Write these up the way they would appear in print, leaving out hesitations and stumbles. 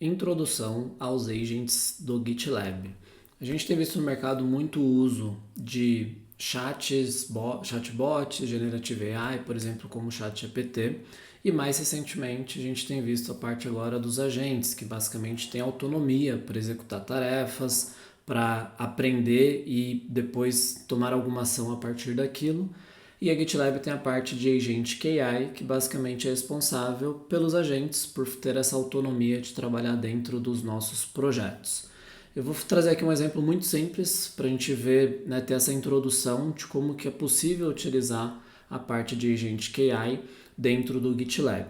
Introdução aos agents do GitLab. A gente tem visto no mercado muito uso de chatbots, Generative AI, por exemplo, como o ChatGPT, e mais recentemente a gente tem visto a parte agora dos agentes, que basicamente têm autonomia para executar tarefas, para aprender e depois tomar alguma ação a partir daquilo. E a GitLab tem a parte de Agentic AI, que basicamente é responsável pelos agentes, por ter essa autonomia de trabalhar dentro dos nossos projetos. Eu vou trazer aqui um exemplo muito simples para a gente ver, ter essa introdução de como que é possível utilizar a parte de Agentic AI dentro do GitLab.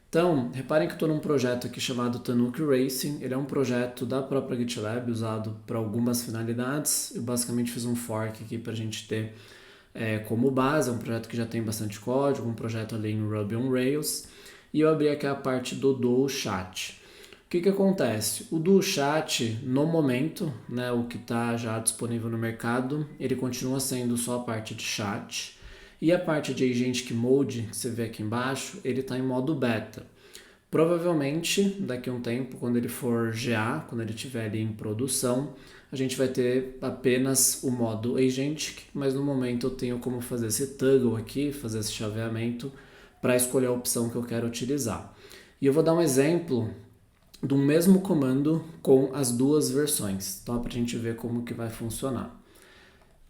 Então, reparem que eu estou num projeto aqui chamado Tanuki Racing. Ele é um projeto da própria GitLab, usado para algumas finalidades. Eu basicamente fiz um fork aqui para a gente ter como base. É um projeto que já tem bastante código, um projeto ali em Ruby on Rails. E eu abri aqui a parte do Duo Chat. O que acontece? O Duo Chat, no momento, o que está já disponível no mercado, ele continua sendo só a parte de chat. E a parte de Agentic Mode, que você vê aqui embaixo, ele está em modo beta. Provavelmente, daqui a um tempo, quando ele for GA, quando ele estiver ali em produção, a gente vai ter apenas o modo Agentic, mas no momento eu tenho como fazer esse toggle aqui, fazer esse chaveamento para escolher a opção que eu quero utilizar. E eu vou dar um exemplo do mesmo comando com as duas versões, tá? Para a gente ver como que vai funcionar.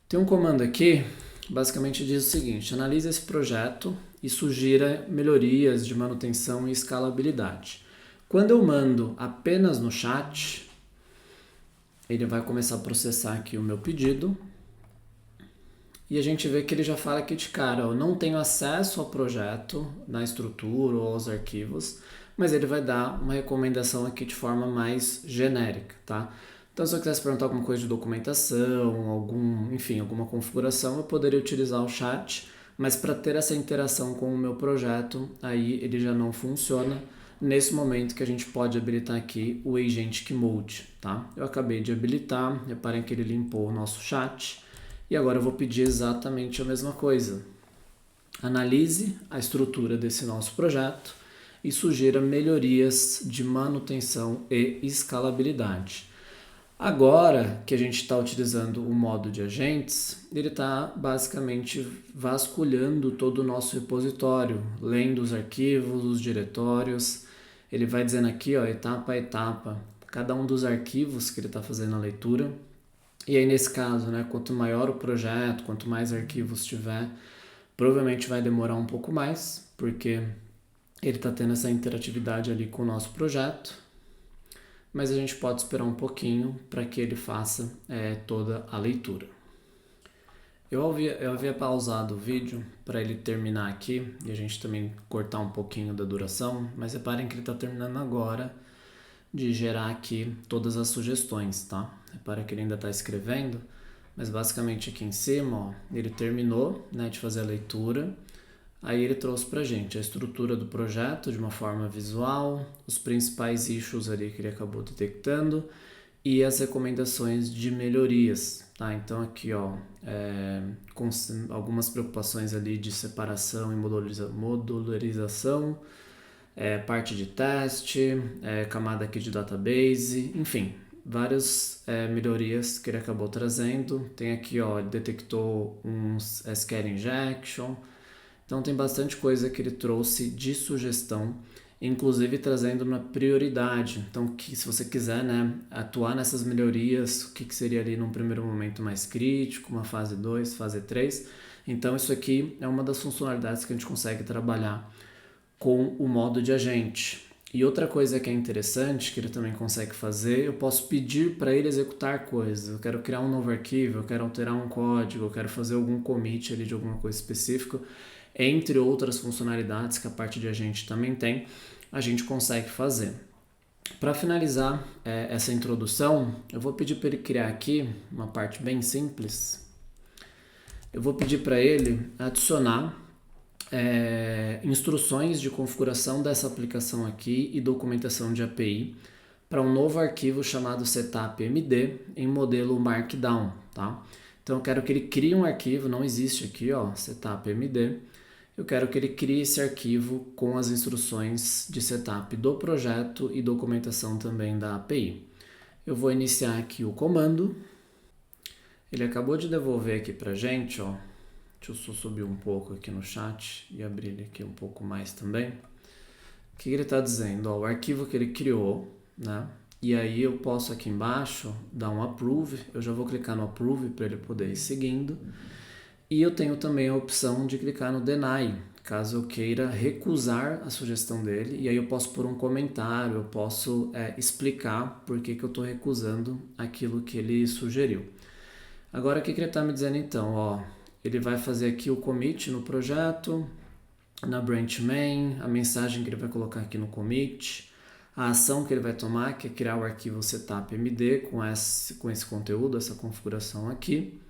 Tem um comando aqui, basicamente diz o seguinte: analise esse projeto e sugira melhorias de manutenção e escalabilidade. Quando eu mando apenas no chat, ele vai começar a processar aqui o meu pedido. E a gente vê que ele já fala aqui de cara: eu não tenho acesso ao projeto, na estrutura ou aos arquivos, mas ele vai dar uma recomendação aqui de forma mais genérica, tá? Então, se eu quisesse perguntar alguma coisa de documentação, alguma configuração, eu poderia utilizar o chat, mas para ter essa interação com o meu projeto, aí ele já não funciona. Nesse momento que a gente pode habilitar aqui o Agentic Mode, tá? Eu acabei de habilitar, reparem que ele limpou o nosso chat, e agora eu vou pedir exatamente a mesma coisa. Analise a estrutura desse nosso projeto e sugira melhorias de manutenção e escalabilidade. Agora que a gente está utilizando o modo de agentes, ele está basicamente vasculhando todo o nosso repositório, lendo os arquivos, os diretórios. Ele vai dizendo aqui, etapa a etapa, cada um dos arquivos que ele está fazendo a leitura. E aí, nesse caso, quanto maior o projeto, quanto mais arquivos tiver, provavelmente vai demorar um pouco mais, porque ele está tendo essa interatividade ali com o nosso projeto. Mas a gente pode esperar um pouquinho para que ele faça toda a leitura. Eu havia pausado o vídeo para ele terminar aqui e a gente também cortar um pouquinho da duração, mas reparem que ele está terminando agora de gerar aqui todas as sugestões, tá? Repara que ele ainda está escrevendo, mas basicamente aqui em cima, ele terminou de fazer a leitura. Aí ele trouxe pra gente a estrutura do projeto de uma forma visual, os principais issues ali que ele acabou detectando e as recomendações de melhorias, tá? Então aqui, com algumas preocupações ali de separação e modularização, parte de teste, camada aqui de database, enfim, várias melhorias que ele acabou trazendo. Tem aqui, ele detectou uns SQL injection. Então tem bastante coisa que ele trouxe de sugestão, inclusive trazendo uma prioridade. Então, se você quiser atuar nessas melhorias, o que seria ali num primeiro momento mais crítico, uma fase 2, fase 3. Então isso aqui é uma das funcionalidades que a gente consegue trabalhar com o modo de agente. E outra coisa que é interessante, que ele também consegue fazer, eu posso pedir para ele executar coisas. Eu quero criar um novo arquivo, eu quero alterar um código, eu quero fazer algum commit ali de alguma coisa específica. Entre outras funcionalidades que a parte de agente também tem, a gente consegue fazer. Para finalizar essa introdução, eu vou pedir para ele criar aqui uma parte bem simples. Eu vou pedir para ele adicionar instruções de configuração dessa aplicação aqui e documentação de API para um novo arquivo chamado setupmd em modelo Markdown, tá? Então eu quero que ele crie um arquivo, não existe aqui, setupmd. eu quero que ele crie esse arquivo com as instruções de setup do projeto e documentação também da API. Eu vou iniciar aqui o comando. Ele acabou de devolver aqui pra gente, ó. Deixa eu só subir um pouco aqui no chat e abrir ele aqui um pouco mais também. O que ele está dizendo? Ó, o arquivo que ele criou, né? E aí eu posso aqui embaixo dar um approve. Eu já vou clicar no approve para ele poder ir seguindo. E eu tenho também a opção de clicar no deny, caso eu queira recusar a sugestão dele. E aí eu posso pôr um comentário, eu posso explicar por que eu estou recusando aquilo que ele sugeriu. Agora o que ele está me dizendo então? Ó, ele vai fazer aqui o commit no projeto, na branch main, a mensagem que ele vai colocar aqui no commit, a ação que ele vai tomar, que é criar o arquivo setupmd com esse conteúdo, essa configuração aqui.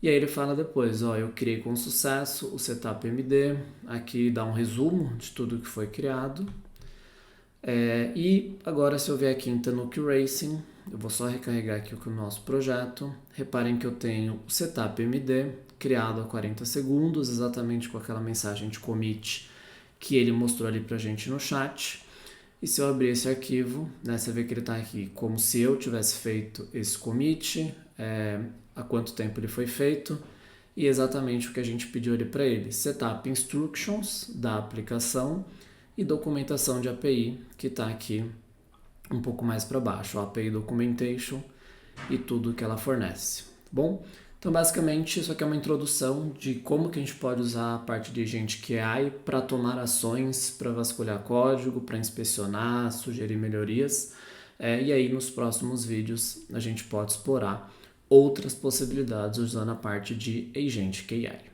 E aí ele fala depois, ó, eu criei com sucesso o setupmd, aqui dá um resumo de tudo que foi criado. E agora se eu vier aqui em Tanuki Racing, eu vou só recarregar aqui o nosso projeto. Reparem que eu tenho o setupmd criado a 40 segundos, exatamente com aquela mensagem de commit que ele mostrou ali pra gente no chat. E se eu abrir esse arquivo, né, você vê que ele está aqui como se eu tivesse feito esse commit, há quanto tempo ele foi feito e exatamente o que a gente pediu ali para ele. Setup instructions da aplicação e documentação de API, que está aqui um pouco mais para baixo, a API Documentation e tudo que ela fornece. Bom, então basicamente isso aqui é uma introdução de como que a gente pode usar a parte de Agentic AI para tomar ações, para vasculhar código, para inspecionar, sugerir melhorias. E aí nos próximos vídeos a gente pode explorar outras possibilidades usando a parte de Agentic AI.